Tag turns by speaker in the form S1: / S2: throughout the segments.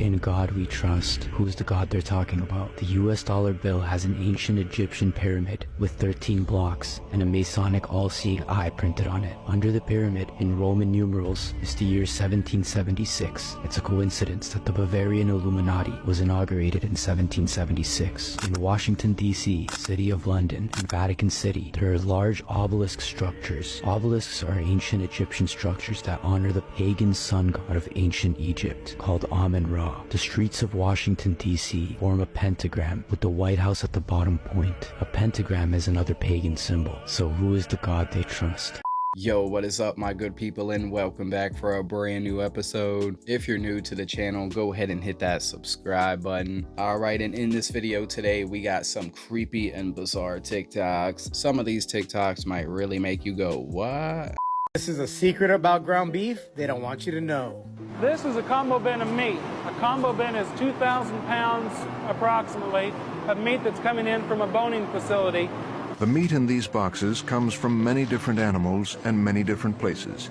S1: In God we trust. Who's the God they're talking about? The US dollar bill has an ancient Egyptian pyramid with 13 blocks and a Masonic all-seeing eye printed on it. Under the pyramid, in Roman numerals, is the year 1776. It's a coincidence that the Bavarian Illuminati was inaugurated in 1776. In Washington, D.C., City of London, and Vatican City, there are large obelisk structures. Obelisks are ancient Egyptian structures that honor the pagan sun god of ancient Egypt, called Amun-Ra. The streets of Washington, D.C. form a pentagram with the White House at the bottom point. A pentagram is another pagan symbol. So who is the God they trust?
S2: Yo, what is up, my good people, and welcome back for a brand new episode. If you're new to the channel, go ahead and hit that subscribe button. Alright, and in this video today, we got some creepy and bizarre TikToks. Some of these TikToks might really make you go, what?
S3: This is a secret about ground beef they don't want you to know.
S4: This is a combo bin of meat. A combo bin is 2,000 pounds approximately of meat that's coming in from a boning facility.
S5: The meat in these boxes comes from many different animals and many different places.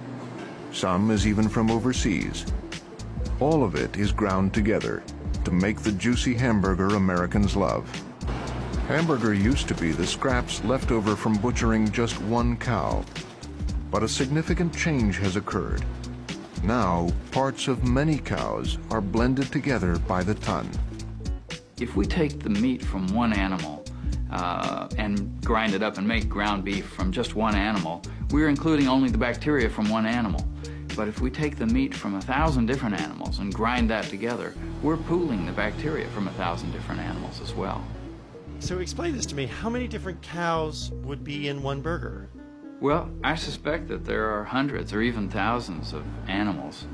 S5: Some is even from overseas. All of it is ground together to make the juicy hamburger Americans love. Hamburger used to be the scraps left over from butchering just one cow. But a significant change has occurred. Now, parts of many cows are blended together by the ton.
S6: If we take the meat from one animal and grind it up and make ground beef from just one animal, we're including only the bacteria from one animal. But if we take the meat from 1,000 different animals and grind that together, we're pooling the bacteria from 1,000 different animals as well.
S7: So explain this to me. How many different cows would be in one burger?
S6: Well, I suspect that there are hundreds or even thousands of animals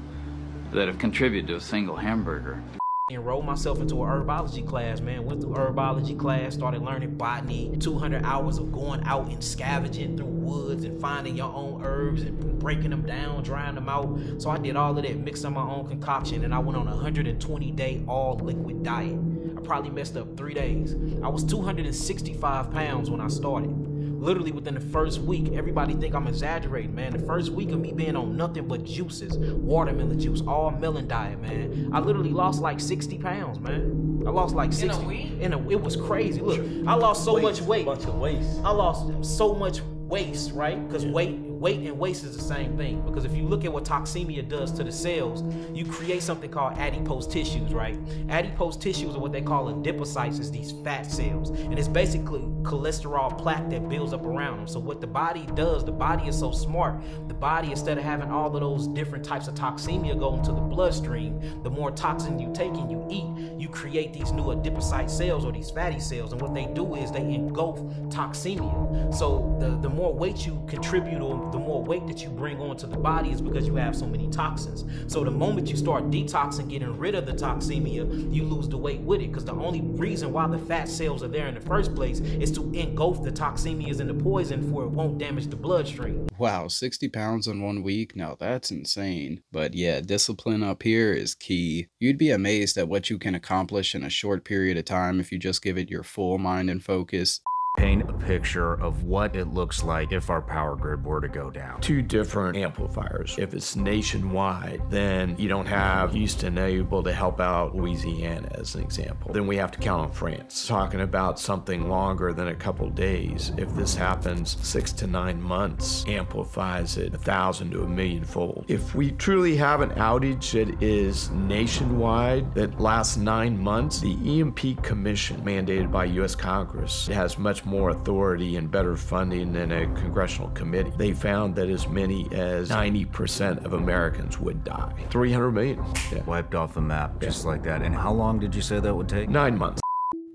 S6: that have contributed to a single hamburger.
S8: Enrolled myself into a herbology class, man. Went through herbology class, started learning botany, 200 hours of going out and scavenging through woods and finding your own herbs and breaking them down, drying them out. So I did all of that, mixing my own concoction, and I went on a 120-day all liquid diet. I probably messed up 3 days. I was 265 pounds when I started. Literally within the first week, everybody think I'm exaggerating, man. The first week of me being on nothing but juices, watermelon juice, all melon diet, man. I literally lost like 60 pounds, man. I lost like 60.
S9: In a week?
S8: It was crazy. Look, I lost so much weight.
S9: Bunch of waste.
S8: I lost so much waste, right? Because weight and waste is the same thing. Because if you look at what toxemia does to the cells, you create something called adipose tissues, right? Adipose tissues are what they call adipocytes, is these fat cells. And it's basically cholesterol plaque that builds up around them. So what the body does, the body is so smart. The body, instead of having all of those different types of toxemia go into the bloodstream, the more toxin you take and you eat, you create these new adipocyte cells or these fatty cells. And what they do is they engulf toxemia. So the more weight you contribute, or the more weight that you bring onto the body, is because you have so many toxins. So the moment you start detoxing, getting rid of the toxemia, you lose the weight with it. Because the only reason why the fat cells are there in the first place is to engulf the toxemias and the poison for it won't damage the bloodstream.
S2: Wow, 60 pounds in 1 week? Now that's insane. But yeah, discipline up here is key. You'd be amazed at what you can accomplish in a short period of time if you just give it your full mind and focus.
S10: Paint a picture of what it looks like if our power grid were to go down.
S11: Two different amplifiers. If it's nationwide, then you don't have Houston able to help out Louisiana as an example. Then we have to count on France. Talking about something longer than a couple days. If this happens 6 to 9 months, amplifies it 1,000 to 1,000,000 fold. If we truly have an outage that is nationwide, that lasts 9 months, the EMP Commission, mandated by US Congress, has much more authority and better funding than a congressional committee. They found that as many as 90% of Americans would die. 300 million. Yeah.
S10: Wiped off the map, just like that. And how long did you say that would take?
S11: 9 months.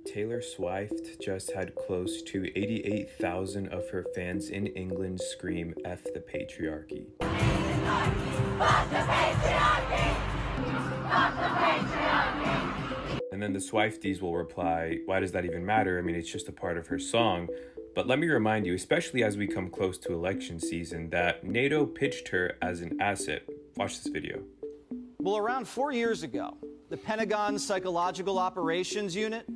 S12: Taylor Swift just had close to 88,000 of her fans in England scream "F the patriarchy." Fuck the patriarchy! Fuck the patriarchy! And then the Swifties will reply, why does that even matter? I mean, it's just a part of her song. But let me remind you, especially as we come close to election season, that NATO pitched her as an asset. Watch this video.
S13: Well, around 4 years ago, the Pentagon Psychological Operations Unit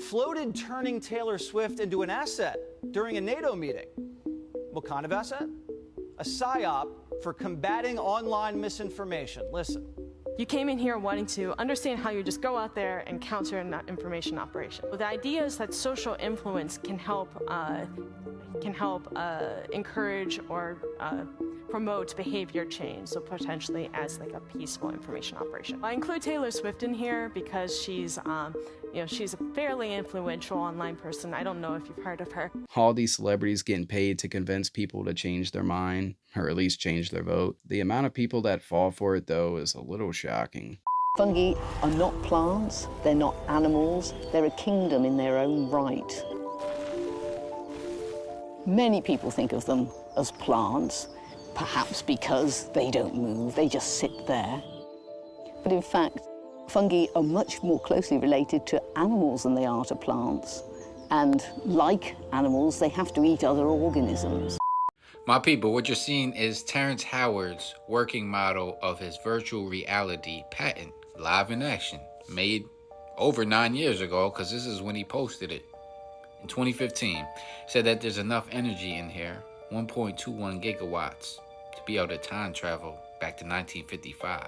S13: floated turning Taylor Swift into an asset during a NATO meeting. What kind of asset? A psyop for combating online misinformation. Listen.
S9: You came in here wanting to understand how you just go out there and counter an information operation. The idea is that social influence can help encourage or promote behavior change, so potentially as like a peaceful information operation. I include Taylor Swift in here because she's she's a fairly influential online person. I don't know if you've heard of her.
S2: All these celebrities getting paid to convince people to change their mind, or at least change their vote. The amount of people that fall for it, though, is a little shocking.
S14: Fungi are not plants, they're not animals, they're a kingdom in their own right. Many people think of them as plants, perhaps because they don't move, they just sit there. But in fact, fungi are much more closely related to animals than they are to plants. And like animals, they have to eat other organisms.
S15: My people, what you're seeing is Terrence Howard's working model of his virtual reality patent, live in action, made over 9 years ago, because this is when he posted it. In 2015, said that there's enough energy in here, 1.21 gigawatts, to be able to time travel back to 1955.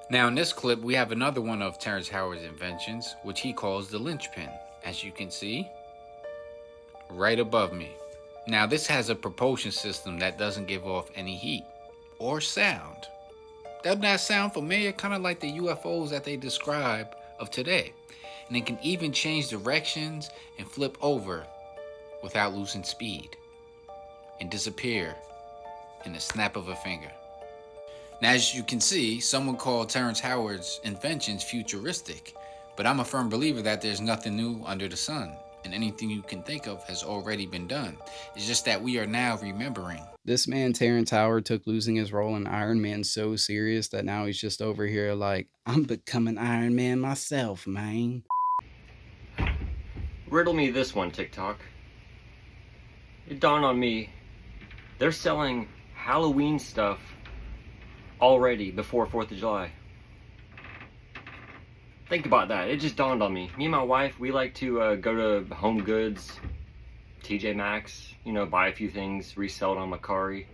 S15: Now in this clip, we have another one of Terrence Howard's inventions, which he calls the linchpin, as you can see, right above me. Now this has a propulsion system that doesn't give off any heat or sound. Doesn't that sound familiar? Kind of like the UFOs that they describe of today. And it can even change directions and flip over without losing speed and disappear in the snap of a finger. Now, as you can see, someone called Terrence Howard's inventions futuristic, but I'm a firm believer that there's nothing new under the sun, and anything you can think of has already been done. It's just that we are now remembering.
S2: This man, Terrence Howard, took losing his role in Iron Man so serious that now he's just over here like, I'm becoming Iron Man myself, man.
S16: Riddle me this one, TikTok. It dawned on me, they're selling Halloween stuff already before 4th of July. Think about that. It just dawned on me. Me and my wife, we like to go to Home Goods, TJ Maxx, you know, buy a few things, resell it on Macari.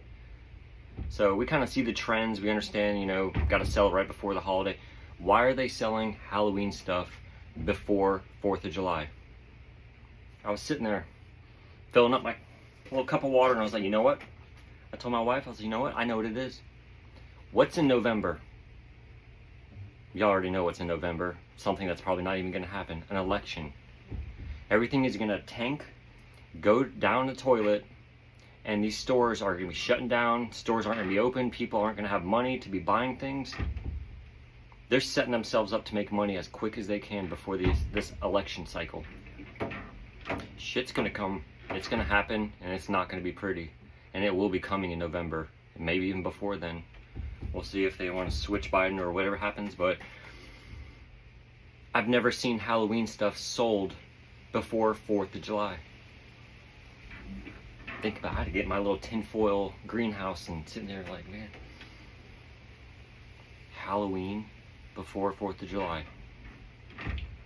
S16: So we kind of see the trends. We understand, you know, got to sell it right before the holiday. Why are they selling Halloween stuff before 4th of July? I was sitting there filling up my little cup of water and I was like, you know what? I told my wife, I was like, you know what? I know what it is. What's in November? Y'all already know what's in November. Something that's probably not even going to happen. An election. Everything is going to tank, go down the toilet, and these stores are going to be shutting down. Stores aren't going to be open. People aren't going to have money to be buying things. They're setting themselves up to make money as quick as they can before this election cycle. Shit's going to come. It's going to happen, and it's not going to be pretty. And it will be coming in November, maybe even before then. We'll see if they want to switch Biden or whatever happens, but I've never seen Halloween stuff sold before 4th of July. Think about how to get my little tinfoil greenhouse and sitting there like, man, Halloween before 4th of July.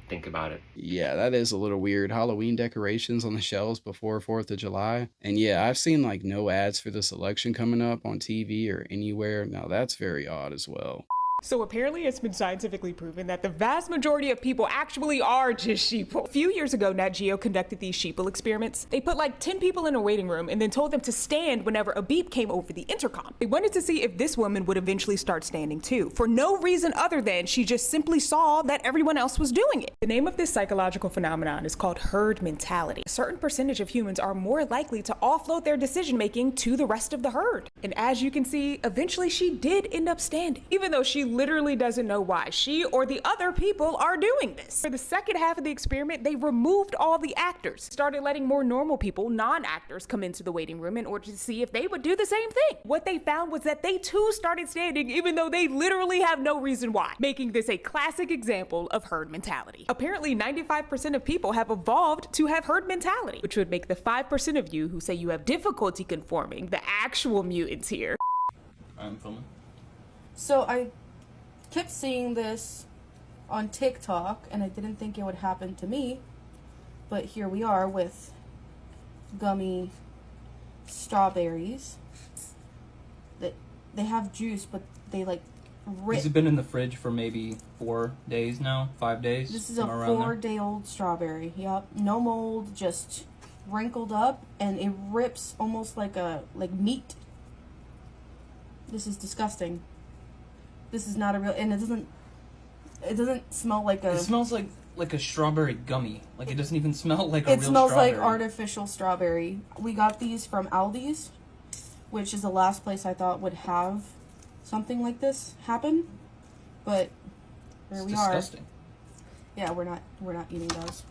S16: Think about it.
S2: Yeah, that is a little weird. Halloween decorations on the shelves before 4th of July. And yeah, I've seen like no ads for this election coming up on TV or anywhere. Now that's very odd as well.
S17: So apparently it's been scientifically proven that the vast majority of people actually are just sheeple. A few years ago, Nat Geo conducted these sheeple experiments. They put like 10 people in a waiting room and then told them to stand whenever a beep came over the intercom. They wanted to see if this woman would eventually start standing too, for no reason other than she just simply saw that everyone else was doing it. The name of this psychological phenomenon is called herd mentality. A certain percentage of humans are more likely to offload their decision making to the rest of the herd. And as you can see, eventually she did end up standing, even though she literally doesn't know why she or the other people are doing this. For the second half of the experiment, they removed all the actors, started letting more normal people, non-actors, come into the waiting room in order to see if they would do the same thing. What they found was that they too started standing even though they literally have no reason why, making this a classic example of herd mentality. Apparently 95% of people have evolved to have herd mentality, which would make the 5% of you who say you have difficulty conforming the actual mutants here.
S18: I'm filming.
S19: So I kept seeing this on TikTok and I didn't think it would happen to me, but here we are with gummy strawberries that they have juice, but they like ripped.
S18: Has it been in the fridge for maybe 4 days now? 5 days?
S19: This is a 4-day-old strawberry. Yep, no mold, just wrinkled up, and it rips almost like meat. This is disgusting. This is not a real, and it doesn't smell like a.
S18: It smells like a strawberry gummy. Like, it doesn't even smell like a real strawberry.
S19: It smells like artificial strawberry. We got these from Aldi's, which is the last place I thought would have something like this happen. But here we are. Disgusting. Yeah, we're not eating those.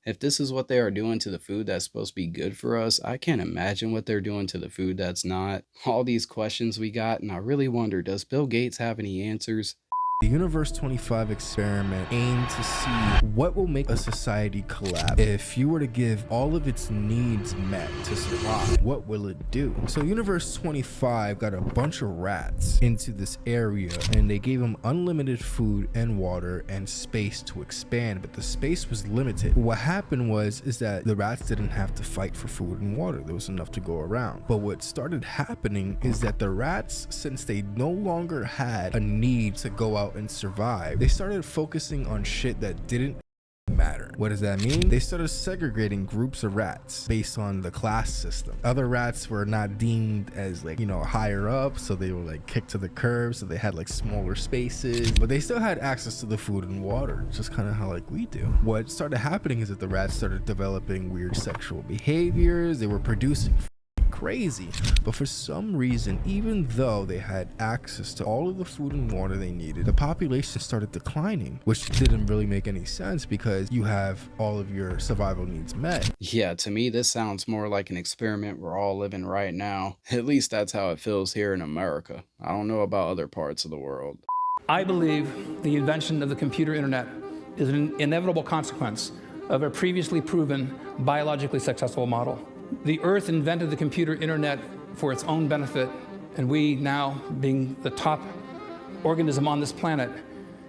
S2: If this is what they are doing to the food that's supposed to be good for us, I can't imagine what they're doing to the food that's not. All these questions we got, and I really wonder, does Bill Gates have any answers?
S20: The Universe 25 experiment aimed to see what will make a society collapse. If you were to give all of its needs met to survive, what will it do? So Universe 25 got a bunch of rats into this area, and they gave them unlimited food and water and space to expand, but the space was limited. What happened is that the rats didn't have to fight for food and water. There was enough to go around. But what started happening is that the rats, since they no longer had a need to go out and survive, they started focusing on shit that didn't matter. What does that mean? They started segregating groups of rats based on the class system. Other rats were not deemed as higher up, so they were kicked to the curb, so they had smaller spaces, but they still had access to the food and water, just kind of how we do. What started happening is that the rats started developing weird sexual behaviors. They were producing crazy, but for some reason, even though they had access to all of the food and water they needed, the population started declining, which didn't really make any sense because you have all of your survival needs met.
S2: Yeah, to me, this sounds more like an experiment we're all living right now. At least that's how it feels here in America. I don't know about other parts of the world.
S21: I believe the invention of the computer internet is an inevitable consequence of a previously proven biologically successful model. The Earth invented the computer internet for its own benefit, and we now, being the top organism on this planet,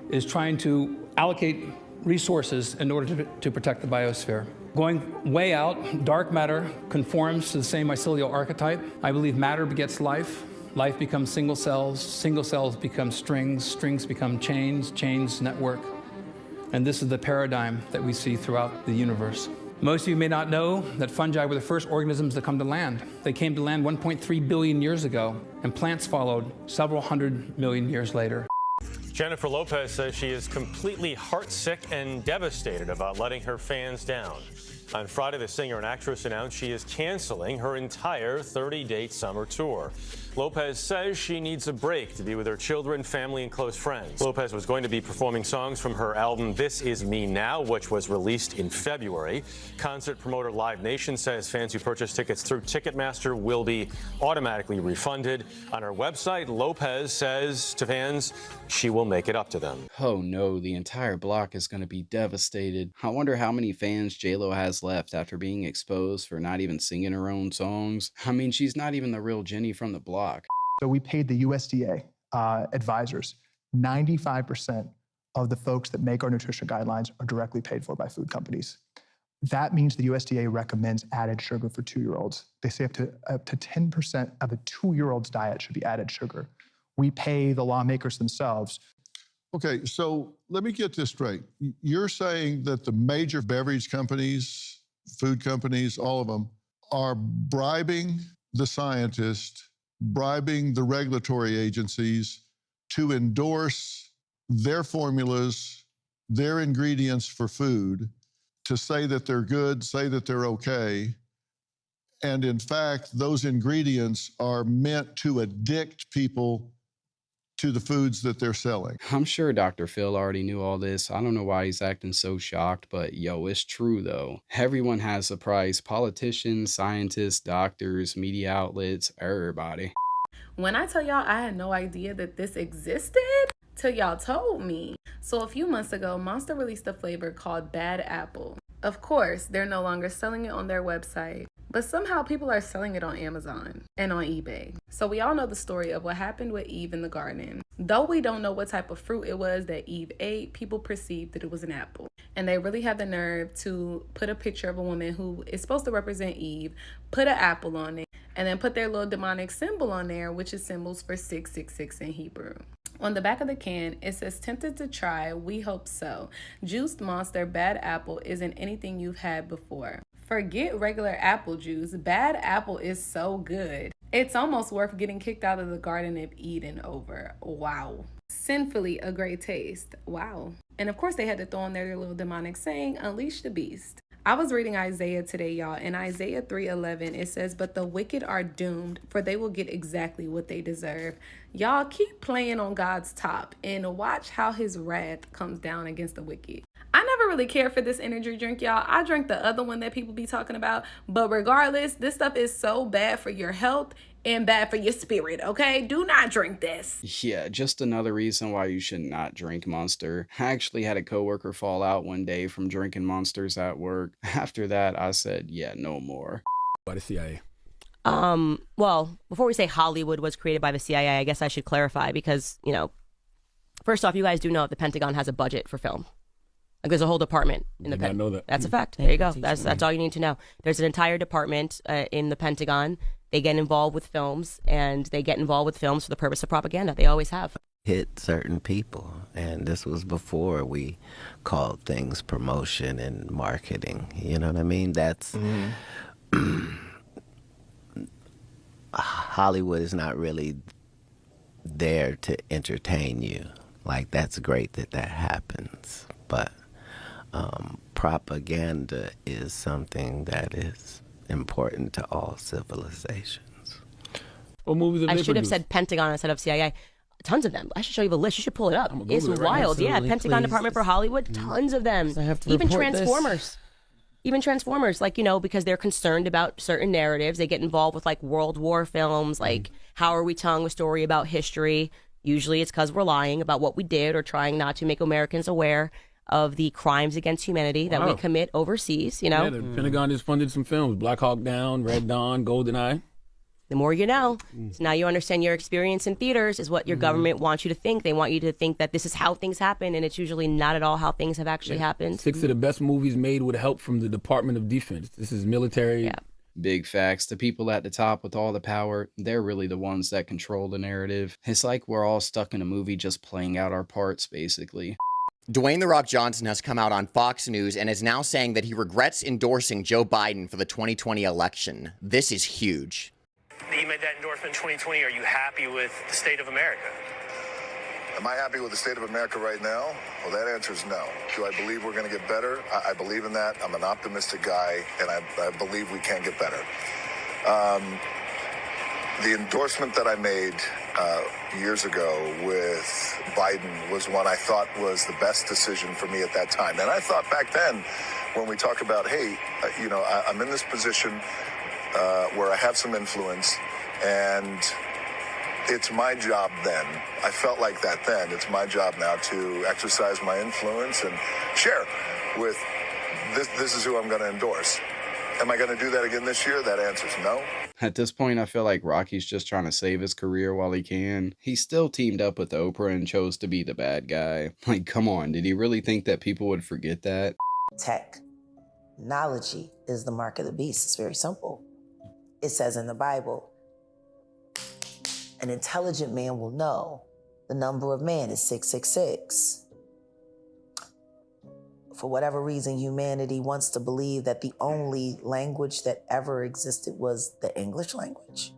S21: is trying to allocate resources in order to protect the biosphere. Going way out, dark matter conforms to the same mycelial archetype. I believe matter begets life. Life becomes single cells become strings, strings become chains, chains network. And this is the paradigm that we see throughout the universe. Most of you may not know that fungi were the first organisms to come to land. They came to land 1.3 billion years ago, and plants followed several 100 million years later.
S22: Jennifer Lopez says she is completely heartsick and devastated about letting her fans down. On Friday, the singer and actress announced she is canceling her entire 30-date summer tour. Lopez says she needs a break to be with her children, family, and close friends. Lopez was going to be performing songs from her album This Is Me Now, which was released in February. Concert promoter Live Nation says fans who purchase tickets through Ticketmaster will be automatically refunded. On her website, Lopez says to fans she will make it up to them.
S2: Oh no, the entire block is going to be devastated. I wonder how many fans J-Lo has left after being exposed for not even singing her own songs. I mean, she's not even the real Jenny from the block.
S23: So we paid the USDA advisors. 95% of the folks that make our nutrition guidelines are directly paid for by food companies. That means the USDA recommends added sugar for 2-year-olds. They say up to 10% of a 2-year-old's diet should be added sugar. We pay the lawmakers themselves.
S24: Okay, so let me get this straight. You're saying that the major beverage companies, food companies, all of them, are bribing the scientists, bribing the regulatory agencies to endorse their formulas, their ingredients for food, to say that they're good, say that they're okay. And in fact, those ingredients are meant to addict people to the foods that they're selling.
S2: I'm sure Dr. Phil already knew all this. I don't know why he's acting so shocked, but yo, it's true though. Everyone has a price. Politicians, scientists, doctors, media outlets, everybody.
S25: When I tell y'all I had no idea that this existed till y'all told me. So a few months ago, Monster released a flavor called Bad Apple. Of course, they're no longer selling it on their website, but somehow people are selling it on Amazon and on eBay. So we all know the story of what happened with Eve in the garden. Though we don't know what type of fruit it was that Eve ate, people perceived that it was an apple. And they really had the nerve to put a picture of a woman who is supposed to represent Eve, put an apple on it, and then put their little demonic symbol on there, which is symbols for 666 in Hebrew. On the back of the can, it says, tempted to try, we hope so. Juiced Monster Bad Apple isn't anything you've had before. Forget regular apple juice. Bad apple is so good. It's almost worth getting kicked out of the Garden of Eden over. Wow. Sinfully a great taste. Wow. And of course they had to throw in their little demonic saying, unleash the beast. I was reading Isaiah today, y'all. In Isaiah 3:11, it says, but the wicked are doomed, for they will get exactly what they deserve. Y'all keep playing on God's top and watch how his wrath comes down against the wicked. I never really cared for this energy drink, y'all. I drank the other one that people be talking about. But regardless, this stuff is so bad for your health and bad for your spirit, okay? Do not drink this.
S2: Yeah, just another reason why you should not drink Monster. I actually had a coworker fall out one day from drinking Monsters at work. After that, I said, yeah, no more.
S1: By the CIA.
S3: Well, before we say Hollywood was created by the CIA, I guess I should clarify because, you know, first off, you guys do know the Pentagon has a budget for film. Like there's a whole department in the Pentagon. Know that. That's a fact. There you go. That's all you need to know. There's an entire department in the Pentagon. They get involved with films, and they get involved with films for the purpose of propaganda. They always have.
S4: Hit certain people, and this was before we called things promotion and marketing. You know what I mean? That's Hollywood is not really there to entertain you. Like that's great that happens, but propaganda is something that is important to all civilizations.
S1: What movies
S3: I should have said Pentagon instead of CIA. Tons of them. I should show you the list. You should pull it up. It's wild. Yeah, Pentagon Department for Hollywood. Tons of them. Even Transformers. Even Transformers, like, you know, because they're concerned about certain narratives. They get involved with like World War films, like how are we telling a story about history? Usually it's because we're lying about what we did or trying not to make Americans aware of the crimes against humanity that we commit overseas, you know?
S1: Yeah, the Pentagon just funded some films. Black Hawk Down, Red Dawn, GoldenEye.
S3: The more you know. So now you understand your experience in theaters is what your government wants you to think. They want you to think that this is how things happen, and it's usually not at all how things have actually happened.
S1: 6 of the best movies made with help from the Department of Defense. This is military.
S3: Yeah.
S2: Big facts. The people at the top with all the power, they're really the ones that control the narrative. It's like we're all stuck in a movie just playing out our parts, basically.
S5: Dwayne "The Rock" Johnson has come out on Fox News and is now saying that he regrets endorsing Joe Biden for the 2020 election. This is huge.
S7: You made that endorsement in 2020. Are you happy with the state of America?
S26: Am I happy with the state of America right now? Well, that answer is no. Do I believe we're going to get better? I believe in that. I'm an optimistic guy, and I believe we can get better. The endorsement that I made years ago with Biden was one I thought was the best decision for me at that time. And I thought back then, when we talk about, hey, you know, I'm in this position where I have some influence, and it's my job then. I felt like that then. It's my job now to exercise my influence and share with this is who I'm going to endorse. Am I going to do that again this year? That answer's no.
S2: At this point, I feel like Rocky's just trying to save his career while he can. He still teamed up with Oprah and chose to be the bad guy. Like, come on, did he really think that people would forget that?
S27: Technology is the mark of the beast. It's very simple. It says in the Bible, an intelligent man will know the number of man is 666. For whatever reason, humanity wants to believe that the only language that ever existed was the English language.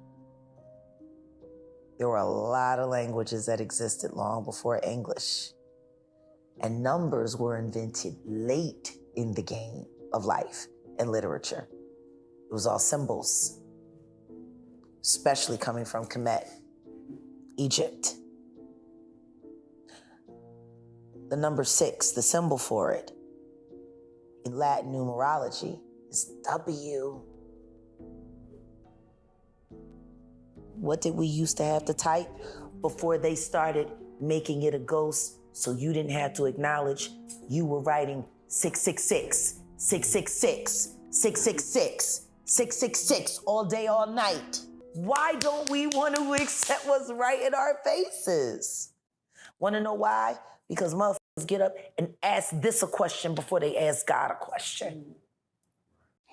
S27: There were a lot of languages that existed long before English. And numbers were invented late in the game of life and literature. It was all symbols, especially coming from Kemet, Egypt. The number 6, the symbol for it, in Latin numerology, is W. What did we used to have to type before they started making it a ghost so you didn't have to acknowledge you were writing 666, 666, 666, 666 all day, all night? Why don't we want to accept what's right in our faces? Want to know why? Because motherfuckers get up and ask this a question before they ask God a question.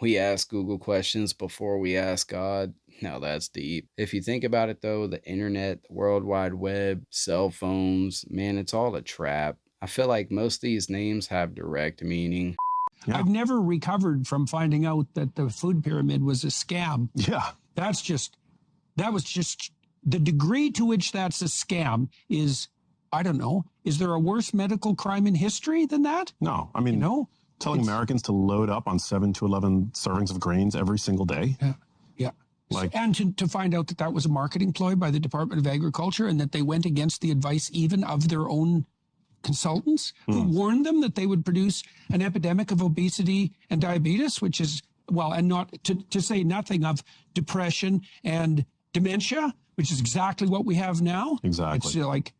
S2: We ask Google questions before we ask God. Now that's deep. If you think about it though, the internet, the World Wide Web, cell phones, man, it's all a trap. I feel like most of these names have direct meaning.
S6: Yeah. I've never recovered from finding out that the food pyramid was a scam.
S8: Yeah.
S6: That was just the degree to which that's a scam is, I don't know, is there a worse medical crime in history than that?
S8: No, I mean, telling Americans to load up on 7 to 11 servings of grains every single day.
S6: Yeah. And to find out that that was a marketing ploy by the Department of Agriculture and that they went against the advice even of their own consultants who warned them that they would produce an epidemic of obesity and diabetes, which is, well, and not to say nothing of depression and dementia, which is exactly what we have now.
S8: Exactly.
S6: It's like,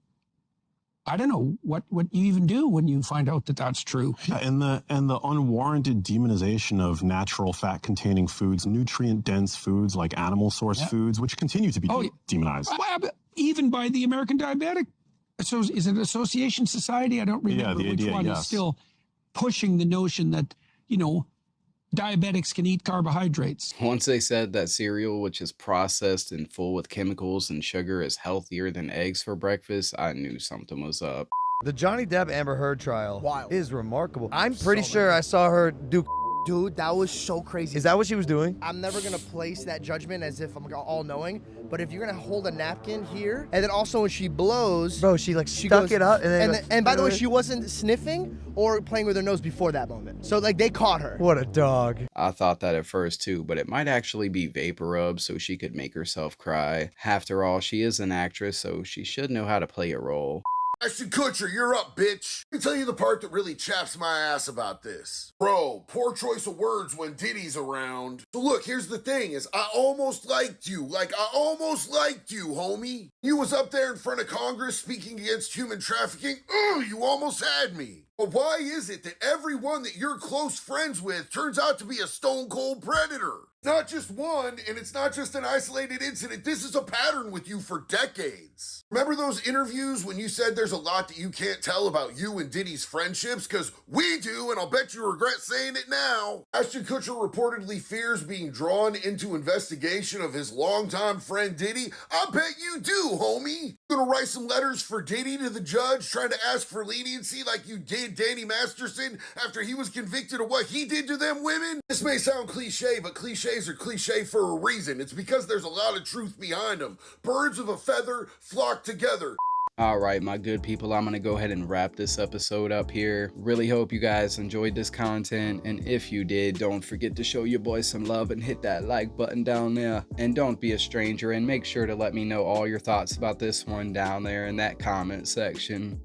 S6: I don't know what you even do when you find out that that's true.
S8: Yeah, and the unwarranted demonization of natural fat-containing foods, nutrient-dense foods like animal-source foods, which continue to be demonized.
S6: Even by the American Diabetic. So is it Association Society? I don't remember which one is still pushing the notion that, diabetics can eat carbohydrates.
S2: Once they said that cereal, which is processed and full with chemicals and sugar, is healthier than eggs for breakfast, I knew something was up.
S9: The Johnny Deb Amber Heard trial is remarkable. I'm pretty sure I saw her do.
S10: Dude, that was so crazy.
S9: Is that what she was doing?
S10: I'm never going to place that judgment as if I'm all-knowing, but if you're going to hold a napkin here, and then also when she blows...
S9: Bro, she stuck it up,
S10: and by the way, she wasn't sniffing or playing with her nose before that moment. So, they caught her.
S9: What a dog.
S2: I thought that at first, too, but it might actually be vapor rub so she could make herself cry. After all, she is an actress, so she should know how to play a role.
S11: Ashton Kutcher, you're up, bitch. Let me tell you the part that really chaps my ass about this. Bro, poor choice of words when Diddy's around. So look, here's the thing is I almost liked you. I almost liked you, homie. You was up there in front of Congress speaking against human trafficking. You almost had me. But why is it that everyone that you're close friends with turns out to be a stone cold predator? Not just one, and it's not just an isolated incident. This is a pattern with you for decades. Remember those interviews when you said there's a lot that you can't tell about you and Diddy's friendships? Because we do, and I'll bet you regret saying it now. Ashton Kutcher reportedly fears being drawn into investigation of his longtime friend Diddy. I bet you do, homie. You gonna write some letters for Diddy to the judge trying to ask for leniency like you did Danny Masterson after he was convicted of what he did to them women? This may sound cliche, but cliches are cliche for a reason. It's because there's a lot of truth behind them. Birds of a feather flock together.
S2: All right, my good people, I'm going to go ahead and wrap this episode up here. Really hope you guys enjoyed this content. And if you did, don't forget to show your boy some love and hit that like button down there. And don't be a stranger and make sure to let me know all your thoughts about this one down there in that comment section.